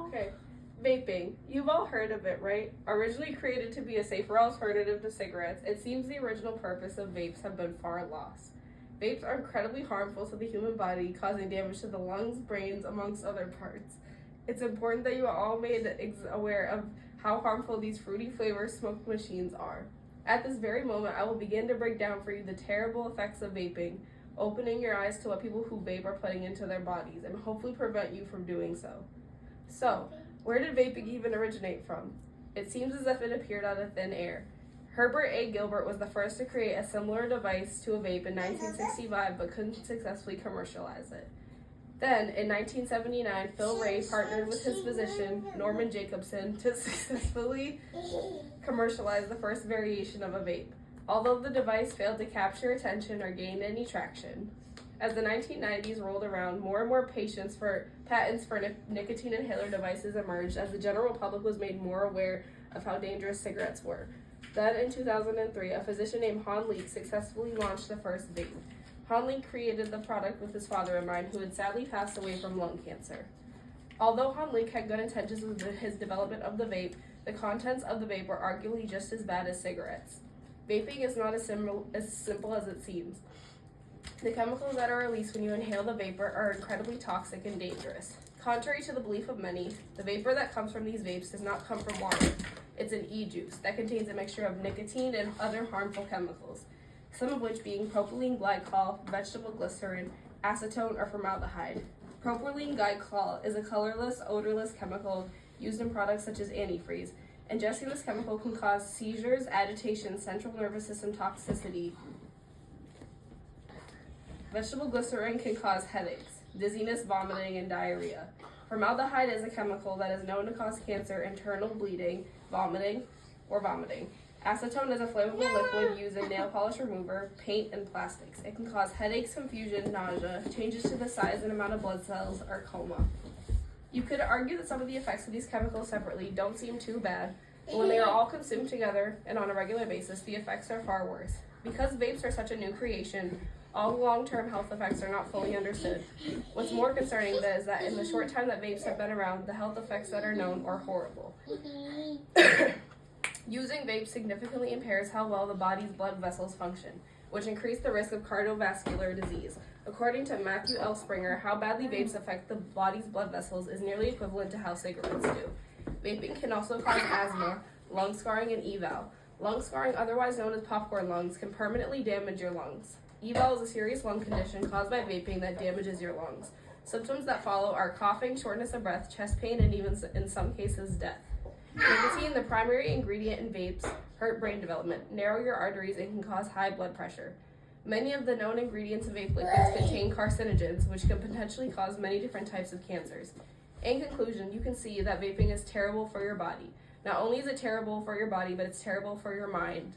Okay. Vaping. You've all heard of it, right? Originally created to be a safer alternative to cigarettes, it seems the original purpose of vapes have been far lost. Vapes are incredibly harmful to the human body, causing damage to the lungs, brains, amongst other parts. It's important that you are all made aware of how harmful these fruity flavor smoke machines are. At this very moment, I will begin to break down for you the terrible effects of vaping, opening your eyes to what people who vape are putting into their bodies, and hopefully prevent you from doing so. So, where did vaping even originate from? It seems as if it appeared out of thin air. Herbert A. Gilbert was the first to create a similar device to a vape in 1965, but couldn't successfully commercialize it. Then, in 1979, Phil Ray partnered with his physician, Norman Jacobson, to successfully commercialize the first variation of a vape, although the device failed to capture attention or gain any traction. As the 1990s rolled around, more and more patents for nicotine inhaler devices emerged as the general public was made more aware of how dangerous cigarettes were. Then, in 2003, a physician named Han Leek successfully launched the first vape. Han Leek created the product with his father in mind, who had sadly passed away from lung cancer. Although Han Leek had good intentions with his development of the vape, the contents of the vape were arguably just as bad as cigarettes. Vaping is not as simple as it seems. The chemicals that are released when you inhale the vapor are incredibly toxic and dangerous. Contrary to the belief of many, the vapor that comes from these vapes does not come from water. It's an e-juice that contains a mixture of nicotine and other harmful chemicals, some of which being propylene glycol, vegetable glycerin, acetone, or formaldehyde. Propylene glycol is a colorless, odorless chemical used in products such as antifreeze. Ingesting this chemical can cause seizures, agitation, central nervous system toxicity. Vegetable glycerin can cause headaches, dizziness, vomiting, and diarrhea. Formaldehyde is a chemical that is known to cause cancer, internal bleeding, vomiting. Acetone is a flammable liquid used in nail polish remover, paint, and plastics. It can cause headaches, confusion, nausea, changes to the size and amount of blood cells, or coma. You could argue that some of the effects of these chemicals separately don't seem too bad, but when they are all consumed together and on a regular basis, the effects are far worse. Because vapes are such a new creation, all the long-term health effects are not fully understood. What's more concerning is that in the short time that vapes have been around, the health effects that are known are horrible. Using vapes significantly impairs how well the body's blood vessels function, which increase the risk of cardiovascular disease. According to Matthew L. Springer, how badly vapes affect the body's blood vessels is nearly equivalent to how cigarettes do. Vaping can also cause asthma, lung scarring, and EVAL. Lung scarring, otherwise known as popcorn lungs, can permanently damage your lungs. EVAL is a serious lung condition caused by vaping that damages your lungs. Symptoms that follow are coughing, shortness of breath, chest pain, and even in some cases, death. Nicotine, the primary ingredient in vapes, hurt brain development, narrow your arteries, and can cause high blood pressure. Many of the known ingredients of vape liquids contain carcinogens, which can potentially cause many different types of cancers. In conclusion, you can see that vaping is terrible for your body. Not only is it terrible for your body, but it's terrible for your mind.